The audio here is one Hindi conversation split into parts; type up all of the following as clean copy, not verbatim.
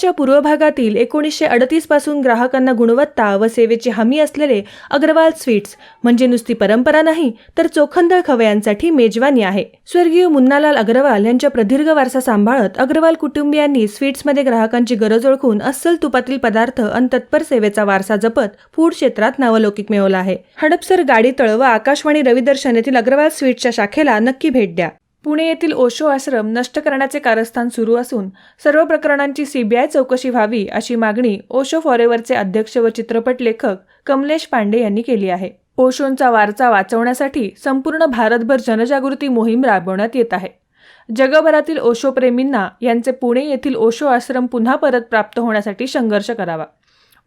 देशाच्या पूर्व भागातील 1938 पासून ग्राहकांना गुणवत्ता व सेवेची हमी असलेले अग्रवाल स्वीट्स म्हणजे नुसती परंपरा नाही तर चोखंदळ खवयांसाठी मेजवानी आहे। स्वर्गीय मुन्नालाल अग्रवाल यांच्या प्रदीर्घ वारसा सांभाळत अग्रवाल कुटुंबियांनी स्वीट्समध्ये ग्राहकांची गरज ओळखून अस्सल तुपातील पदार्थ आणि तत्पर सेवेचा वारसा जपत फूड क्षेत्रात नावलौकिक मिळवला आहे। हडपसर गाडीतळ व आकाशवाणी रविदर्शन येथील अग्रवाल स्वीट्सच्या शाखेला नक्की भेट द्या। पुणे येथील ओशो आश्रम नष्ट करण्याचे कारस्थान सुरू असून सर्व प्रकरणांची सीबीआय चौकशी व्हावी अशी मागणी ओशो फॉरेव्हरचे अध्यक्ष व चित्रपट लेखक कमलेश पांडे यांनी केली आहे। ओशोंचा वारसा वाचवण्यासाठी संपूर्ण भारतभर जनजागृती मोहीम राबवण्यात येत आहे। जगभरातील ओशो प्रेमींना यांचे पुणे येथील ओशो आश्रम पुन्हा परत प्राप्त होण्यासाठी संघर्ष करावा।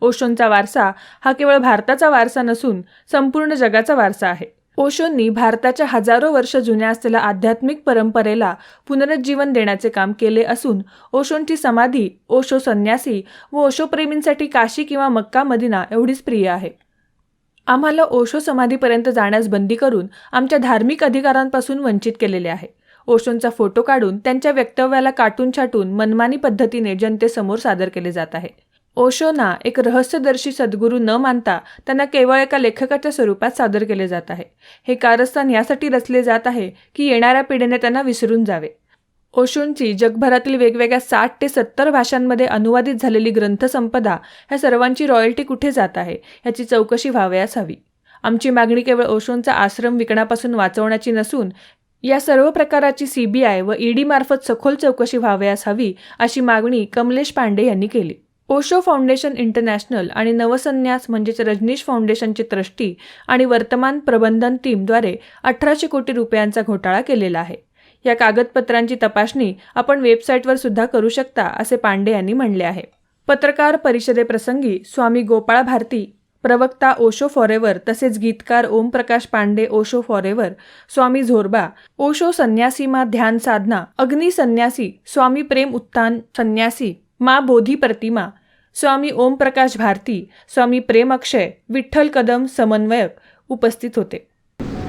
ओशोंचा वारसा हा केवळ भारताचा वारसा नसून संपूर्ण जगाचा वारसा आहे। ओशोंनी भारताच्या हजारो वर्ष जुन्या असलेल्या आध्यात्मिक परंपरेला पुनरुज्जीवन देण्याचे काम केले असून ओशोंची समाधी ओशो संन्यासी व ओशो प्रेमींसाठी काशी किंवा मक्का मदिना एवढीच प्रिय आहे। आम्हाला ओशो समाधीपर्यंत जाण्यास बंदी करून आमच्या धार्मिक अधिकारांपासून वंचित केलेले आहे। ओशोंचा फोटो काढून त्यांच्या वक्तव्याला काटून छाटून मनमानी पद्धतीने जनतेसमोर सादर केले जात आहे। ओशोंना एक रहस्यदर्शी सद्गुरू न मानता त्यांना केवळ एका लेखकाच्या स्वरूपात सादर केले जात आहे। हे कारस्थान यासाठी रचले जात आहे की येणाऱ्या पिढीने त्यांना विसरून जावे। ओशोंची जगभरातील वेगवेगळ्या 60 ते 70 भाषांमध्ये अनुवादित झालेली ग्रंथसंपदा ह्या सर्वांची रॉयल्टी कुठे जात आहे याची चौकशी व्हावयास हवी। आमची मागणी केवळ ओशोंचा आश्रम विकण्यापासून वाचवण्याची नसून या सर्व प्रकाराची सीबीआय व ईडी मार्फत सखोल चौकशी व्हावयास हवी अशी मागणी कमलेश पांडे यांनी केली। ओशो फाउंडेशन इंटरनॅशनल आणि नवसन्यास म्हणजेच रजनीश फाउंडेशनचे ट्रस्टी आणि वर्तमान प्रबंधन टीमद्वारे 1800 कोटी रुपयांचा घोटाळा केलेला आहे। या कागदपत्रांची तपासणी आपण वेबसाईटवर सुद्धा करू शकता असे पांडे यांनी म्हणले आहे। पत्रकार परिषदेप्रसंगी स्वामी गोपाळ भारती, प्रवक्ता ओशो फॉरेव्हर तसेच गीतकार ओमप्रकाश पांडे ओशो फॉरेव्हर, स्वामी झोरबा, ओशो संन्यासी मां ध्यान साधना, अग्नि संन्यासी, स्वामी प्रेम उत्थान संन्यासी, माँ बोधी प्रतिमा, स्वामी ओम प्रकाश भारती, स्वामी प्रेम अक्षय, विठ्ठल कदम समन्वयक उपस्थित होते।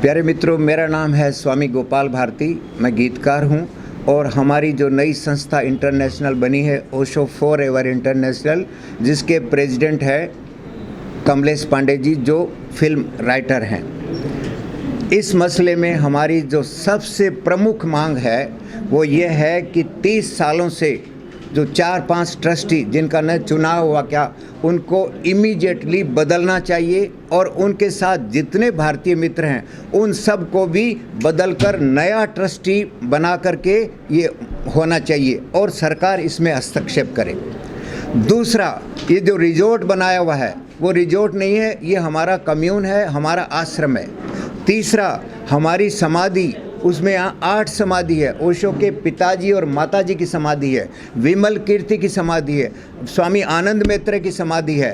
प्यारे मित्रों, मेरा नाम है स्वामी गोपाल भारती, मैं गीतकार हूँ और हमारी जो नई संस्था इंटरनेशनल बनी है ओशो फॉरएवर इंटरनेशनल, जिसके प्रेसिडेंट है कमलेश पांडे जी जो फिल्म राइटर हैं। इस मसले में हमारी जो सबसे प्रमुख मांग है वो ये है कि 30 सालों से जो 4-5 ट्रस्टी जिनका न चुनाव हुआ क्या उनको इमीडिएटली बदलना चाहिए और उनके साथ जितने भारतीय मित्र हैं उन सब को भी बदलकर नया ट्रस्टी बना करके ये होना चाहिए और सरकार इसमें हस्तक्षेप करे। दूसरा, ये जो रिजॉर्ट बनाया हुआ है वो रिजॉर्ट नहीं है, ये हमारा कम्यून है, हमारा आश्रम है। तीसरा, हमारी समाधि, उसमें यहाँ 8 समाधि है। ओशो के पिताजी और माताजी की समाधि है, विमल कीर्ति की समाधि है, स्वामी आनंद मैत्रेय की समाधि है,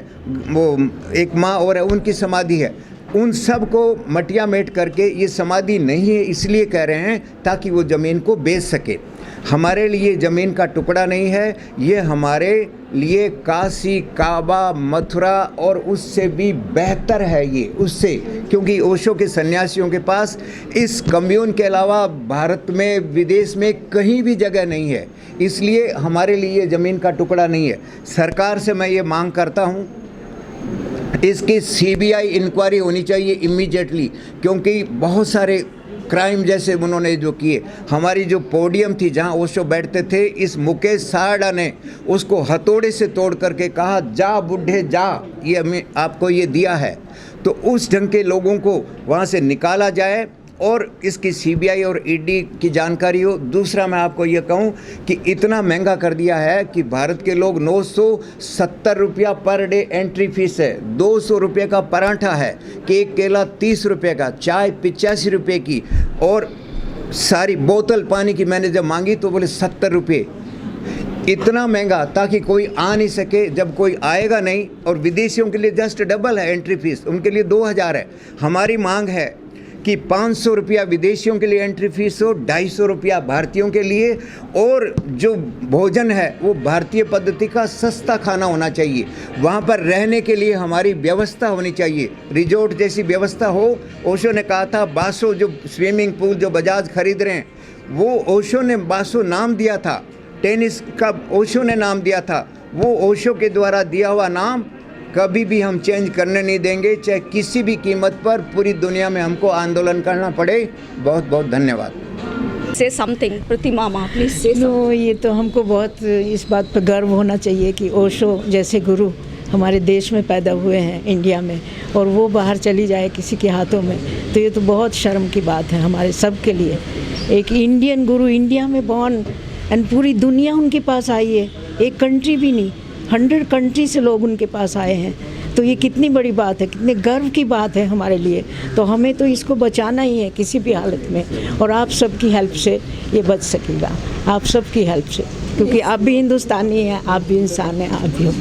वो एक माँ और है उनकी समाधि है। उन सब को मटिया मेट करके ये समाधि नहीं है इसलिए कह रहे हैं ताकि वो ज़मीन को बेच सके। हमारे लिए ज़मीन का टुकड़ा नहीं है, ये हमारे लिए काशी, काबा, मथुरा और उससे भी बेहतर है ये उससे, क्योंकि ओशो के सन्यासियों के पास इस कम्यून के अलावा भारत में विदेश में कहीं भी जगह नहीं है, इसलिए हमारे लिए ज़मीन का टुकड़ा नहीं है। सरकार से मैं ये मांग करता हूँ इसकी सीबीआई इंक्वायरी होनी चाहिए इमीडिएटली, क्योंकि बहुत सारे क्राइम जैसे उन्होंने जो किए। हमारी जो पोडियम थी जहां ओशो बैठते थे, इस मुकेश साहड़ा ने उसको हथौड़े से तोड़ करके कहा जा बुढ़े जा, ये हमें आपको ये दिया है, तो उस ढंग के लोगों को वहां से निकाला जाए और इसकी सीबीआई और ईडी की जानकारी हो। दूसरा, मैं आपको ये कहूँ कि इतना महंगा कर दिया है कि भारत के लोग 970 रुपया पर डे एंट्री फीस है, 200 रुपये का पराठा है, केक केला 30 रुपये का, चाय 85 रुपये की, और सारी बोतल पानी की मैंने जब मांगी तो बोले 70 रुपये। इतना महंगा ताकि कोई आ नहीं सके, जब कोई आएगा नहीं। और विदेशियों के लिए जस्ट डबल है एंट्री फीस, उनके लिए 2000 है। हमारी मांग है कि 500 रुपया विदेशियों के लिए एंट्री फीस हो, 250 रुपया भारतीयों के लिए, और जो भोजन है वो भारतीय पद्धति का सस्ता खाना होना चाहिए। वहाँ पर रहने के लिए हमारी व्यवस्था होनी चाहिए, रिजॉर्ट जैसी व्यवस्था हो। ओशो ने कहा था बासो, जो स्विमिंग पूल जो बजाज खरीद रहे हैं वो ओशो ने बासो नाम दिया था, टेनिस का ओशो ने नाम दिया था। वो ओशो के द्वारा दिया हुआ नाम कभी भी हम चेंज करने नहीं देंगे, चाहे किसी भी कीमत पर पूरी दुनिया में हमको आंदोलन करना पड़े। बहुत बहुत धन्यवाद। Say something, Priti Mama, please say something. No, ये तो हमको बहुत इस बात पर गर्व होना चाहिए कि ओशो जैसे गुरु हमारे देश में पैदा हुए हैं, इंडिया में, और वो बाहर चली जाए किसी के हाथों में, तो ये तो बहुत शर्म की बात है हमारे सब के लिए। एक इंडियन गुरु इंडिया में बॉर्न एंड पूरी दुनिया उनके पास आई है, एक कंट्री भी नहीं, 100 कंट्री से लोग उनके पास आए हैं। तो ये कितनी बड़ी बात है, कितने गर्व की बात है हमारे लिए। तो हमें तो इसको बचाना ही है किसी भी हालत में, और आप सबकी हेल्प से ये बच सकेगा, आप सबकी हेल्प से, क्योंकि आप भी हिंदुस्तानी हैं, आप भी इंसान हैं, आप भी हो।